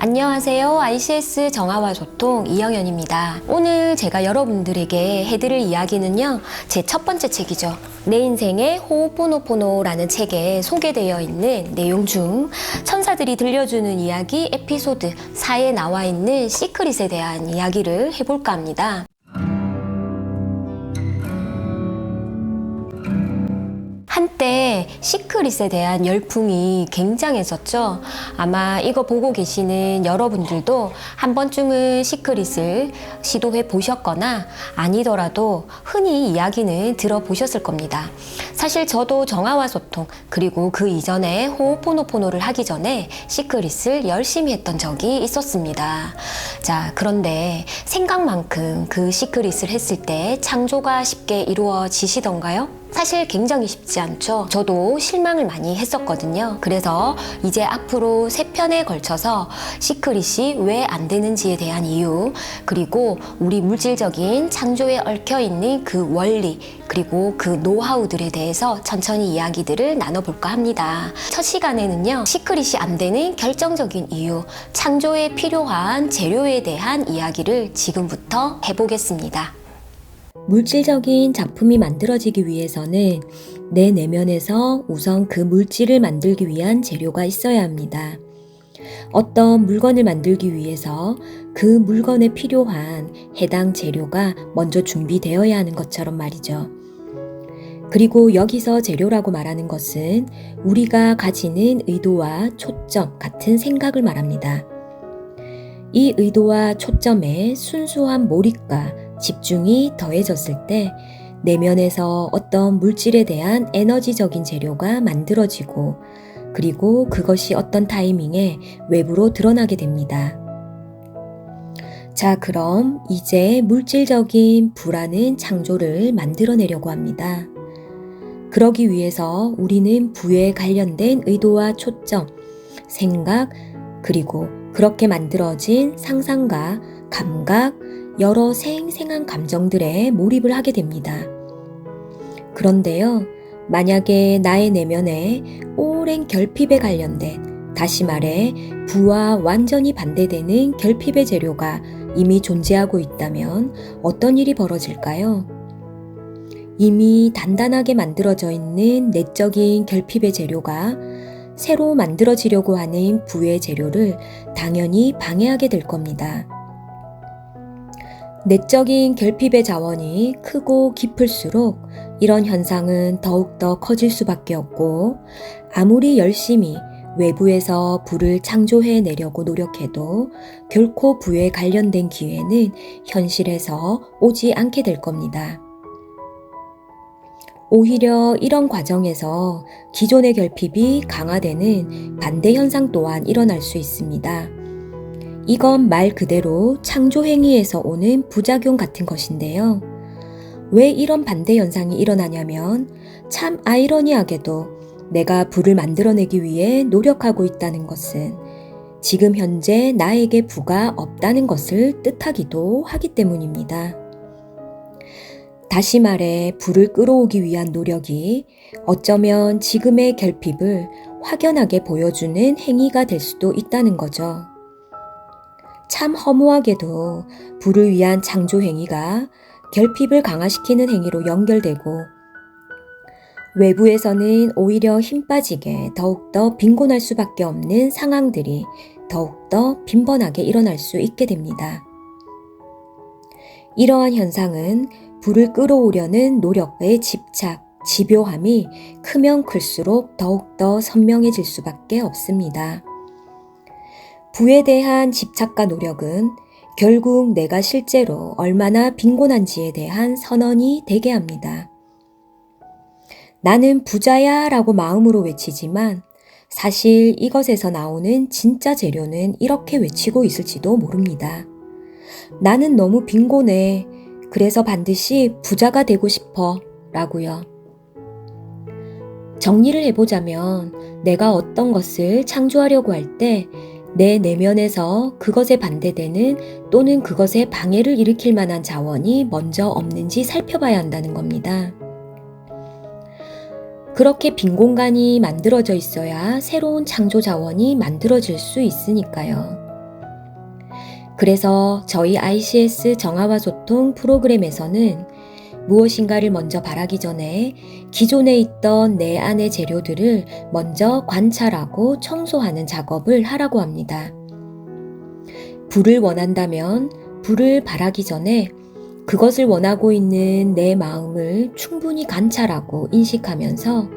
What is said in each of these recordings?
안녕하세요. ICS 정화와 소통 이영현입니다. 오늘 제가 여러분들에게 해드릴 이야기는요, 제 첫 번째 책이죠. 내 인생의 호오포노포노라는 책에 소개되어 있는 내용 중 천사들이 들려주는 이야기 에피소드 4에 나와 있는 시크릿에 대한 이야기를 해볼까 합니다. 한때 시크릿에 대한 열풍이 굉장했었죠. 아마 이거 보고 계시는 여러분들도 한 번쯤은 시크릿을 시도해 보셨거나 아니더라도 흔히 이야기는 들어보셨을 겁니다. 사실 저도 정화와 소통 그리고 그 이전에 호오포노포노를 하기 전에 시크릿을 열심히 했던 적이 있었습니다. 자, 그런데 생각만큼 그 시크릿을 했을 때 창조가 쉽게 이루어지시던가요? 사실 굉장히 쉽지 않죠. 저도 실망을 많이 했었거든요. 그래서 이제 앞으로 3편에 걸쳐서 시크릿이 왜 안 되는지에 대한 이유, 그리고 우리 물질적인 창조에 얽혀있는 그 원리, 그리고 그 노하우들에 대해서 천천히 이야기들을 나눠볼까 합니다. 첫 시간에는요, 시크릿이 안 되는 결정적인 이유, 창조에 필요한 재료에 대한 이야기를 지금부터 해보겠습니다. 물질적인 작품이 만들어지기 위해서는 내 내면에서 우선 그 물질을 만들기 위한 재료가 있어야 합니다. 어떤 물건을 만들기 위해서 그 물건에 필요한 해당 재료가 먼저 준비되어야 하는 것처럼 말이죠. 그리고 여기서 재료라고 말하는 것은 우리가 가지는 의도와 초점 같은 생각을 말합니다. 이 의도와 초점에 순수한 몰입과 집중이 더해졌을 때 내면에서 어떤 물질에 대한 에너지적인 재료가 만들어지고 그리고 그것이 어떤 타이밍에 외부로 드러나게 됩니다. 자, 그럼 이제 물질적인 부라는 창조를 만들어내려고 합니다. 그러기 위해서 우리는 부에 관련된 의도와 초점, 생각, 그리고 그렇게 만들어진 상상과 감각, 여러 생생한 감정들에 몰입을 하게 됩니다. 그런데요, 만약에 나의 내면에 오랜 결핍에 관련된, 다시 말해 부와 완전히 반대되는 결핍의 재료가 이미 존재하고 있다면 어떤 일이 벌어질까요? 이미 단단하게 만들어져 있는 내적인 결핍의 재료가 새로 만들어지려고 하는 부의 재료를 당연히 방해하게 될 겁니다. 내적인 결핍의 자원이 크고 깊을수록 이런 현상은 더욱더 커질 수밖에 없고 아무리 열심히 외부에서 부를 창조해내려고 노력해도 결코 부에 관련된 기회는 현실에서 오지 않게 될 겁니다. 오히려 이런 과정에서 기존의 결핍이 강화되는 반대 현상 또한 일어날 수 있습니다. 이건 말 그대로 창조 행위에서 오는 부작용 같은 것인데요. 왜 이런 반대 현상이 일어나냐면 참 아이러니하게도 내가 부를 만들어내기 위해 노력하고 있다는 것은 지금 현재 나에게 부가 없다는 것을 뜻하기도 하기 때문입니다. 다시 말해 부를 끌어오기 위한 노력이 어쩌면 지금의 결핍을 확연하게 보여주는 행위가 될 수도 있다는 거죠. 참 허무하게도 부를 위한 창조 행위가 결핍을 강화시키는 행위로 연결되고 외부에서는 오히려 힘 빠지게 더욱더 빈곤할 수밖에 없는 상황들이 더욱더 빈번하게 일어날 수 있게 됩니다. 이러한 현상은 부를 끌어오려는 노력의 집착, 집요함이 크면 클수록 더욱더 선명해질 수밖에 없습니다. 부에 대한 집착과 노력은 결국 내가 실제로 얼마나 빈곤한지에 대한 선언이 되게 합니다. 나는 부자야 라고 마음으로 외치지만 사실 이것에서 나오는 진짜 재료는 이렇게 외치고 있을지도 모릅니다. 나는 너무 빈곤해. 그래서 반드시 부자가 되고 싶어 라고요. 정리를 해보자면 내가 어떤 것을 창조하려고 할 때 내 내면에서 그것에 반대되는 또는 그것에 방해를 일으킬 만한 자원이 먼저 없는지 살펴봐야 한다는 겁니다. 그렇게 빈 공간이 만들어져 있어야 새로운 창조 자원이 만들어질 수 있으니까요. 그래서 저희 ICS 정화와 소통 프로그램에서는 무엇인가를 먼저 바라기 전에 기존에 있던 내 안의 재료들을 먼저 관찰하고 청소하는 작업을 하라고 합니다. 불을 원한다면 불을 바라기 전에 그것을 원하고 있는 내 마음을 충분히 관찰하고 인식하면서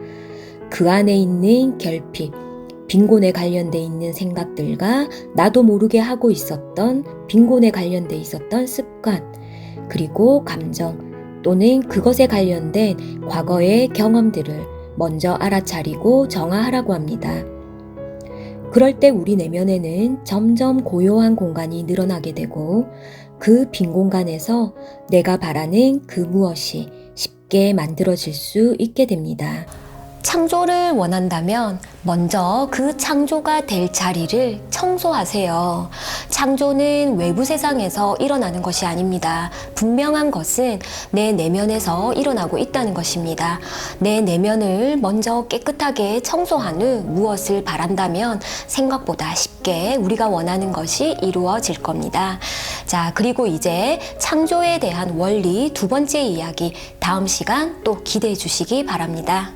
그 안에 있는 결핍, 빈곤에 관련돼 있는 생각들과 나도 모르게 하고 있었던 빈곤에 관련돼 있었던 습관, 그리고 감정 또는 그것에 관련된 과거의 경험들을 먼저 알아차리고 정화하라고 합니다. 그럴 때 우리 내면에는 점점 고요한 공간이 늘어나게 되고 그 빈 공간에서 내가 바라는 그 무엇이 쉽게 만들어질 수 있게 됩니다. 창조를 원한다면 먼저 그 창조가 될 자리를 청소하세요. 창조는 외부 세상에서 일어나는 것이 아닙니다. 분명한 것은 내 내면에서 일어나고 있다는 것입니다. 내 내면을 먼저 깨끗하게 청소한 후 무엇을 바란다면 생각보다 쉽게 우리가 원하는 것이 이루어질 겁니다. 자, 그리고 이제 창조에 대한 원리 두 번째 이야기 다음 시간 또 기대해 주시기 바랍니다.